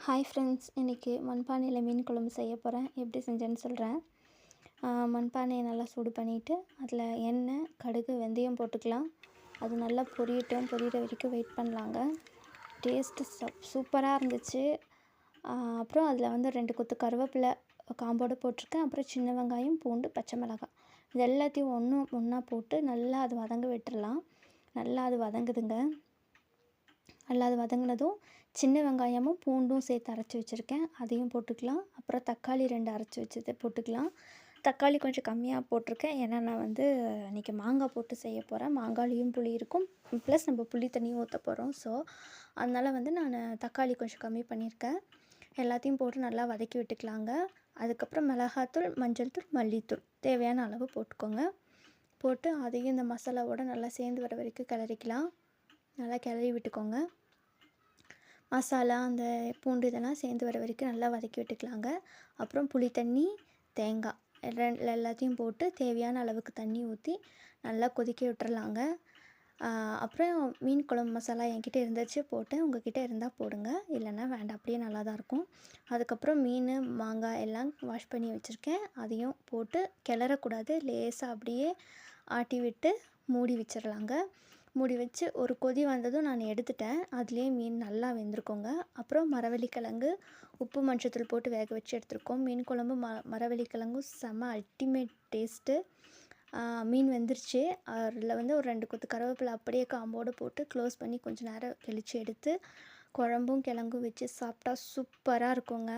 Hi friends, இன்றைக்கி மண்பானையில் மீன் குழம்பு செய்ய போகிறேன். எப்படி செஞ்சேன்னு சொல்கிறேன். மண்பானையை நல்லா சூடு பண்ணிவிட்டு அதில் எண்ணெய், கடுகு, வெந்தயம் போட்டுக்கலாம். அது நல்லா பொரியிற வரைக்கும் வெயிட் பண்ணலாங்க. டேஸ்ட்டு சூப்பராக இருந்துச்சு. அப்புறம் அதில் வந்து 2 கொத்து கருவேப்பிலை காம்போடு போட்டிருக்கேன். அப்புறம் சின்ன வெங்காயம், பூண்டு, பச்சை மிளகாய் இது எல்லாத்தையும் ஒன்றா போட்டு நல்லா அது வதங்க விட்டுறலாம். நல்லா அது வதங்குதுங்க. நல்லா அது வதங்கினதும் சின்ன வெங்காயமும் பூண்டும் சேர்த்து அரைச்சி வச்சுருக்கேன், அதையும் போட்டுக்கலாம். அப்புறம் தக்காளி 2 அரைச்சி வச்சதை போட்டுக்கலாம். தக்காளி கொஞ்சம் கம்மியாக போட்டிருக்கேன், ஏன்னா நான் வந்து இன்றைக்கி மாங்காய் போட்டு செய்ய போகிறேன். மாங்காயிலையும் புளி இருக்கும், ப்ளஸ் நம்ம புளி தண்ணியும் ஊற்ற போகிறோம். ஸோ அதனால் வந்து நான் தக்காளி கொஞ்சம் கம்மி பண்ணியிருக்கேன். எல்லாத்தையும் போட்டு நல்லா வதக்கி விட்டுக்கலாங்க. அதுக்கப்புறம் மிளகாத்தூள், மஞ்சள் தூள், மல்லித்தூள் தேவையான அளவு போட்டுக்கோங்க. போட்டு அதையும் இந்த மசாலாவோடு நல்லா சேர்ந்து வர வரைக்கும் கிளறிக்கலாம். நல்லா கிளறி விட்டுக்கோங்க. மசாலா, அந்த பூண்டு இதெல்லாம் சேர்ந்து வர வரைக்கும் நல்லா வதக்கி விட்டுக்கலாங்க. அப்புறம் புளி தண்ணி, தேங்காய் எல்லாத்தையும் போட்டு தேவையான அளவுக்கு தண்ணி ஊற்றி நல்லா கொதிக்க விட்டுறலாங்க. அப்புறம் மீன் குழம்பு மசாலா என்கிட்ட இருந்துச்சு போட்டேன். உங்கள்கிட்ட இருந்தால் போடுங்க, இல்லைன்னா வேண்டாம், அப்படியே நல்லா தான் இருக்கும். அதுக்கப்புறம் மீன், மாங்காய் எல்லாம் வாஷ் பண்ணி வச்சுருக்கேன், அதையும் போட்டு கிளறக்கூடாது, லேசாக அப்படியே ஆட்டி விட்டு மூடி வச்சிடலாங்க. மூடி வச்சு ஒரு கொதி வந்ததும் நான் எடுத்துட்டேன். அதுலேயே மீன் நல்லா வெந்திருக்கோங்க. அப்புறம் மரவள்ளிக்கிழங்கு, உப்பு, மஞ்சத்தூள் போட்டு வேக வச்சு எடுத்துருக்கோம். மீன் குழம்பு மரவள்ளிக்கிழங்கும் செம்ம அல்டிமேட் டேஸ்ட்டு. மீன் வெந்துருச்சு. அதில் வந்து ஒரு 2 கொத்து கருவேப்பிலை அப்படியே காம்போடு போட்டு க்ளோஸ் பண்ணி கொஞ்சம் நேரம் கழித்து எடுத்து குழம்பும் கிழங்கும் வச்சு சாப்பிட்டா சூப்பராக இருக்குங்க.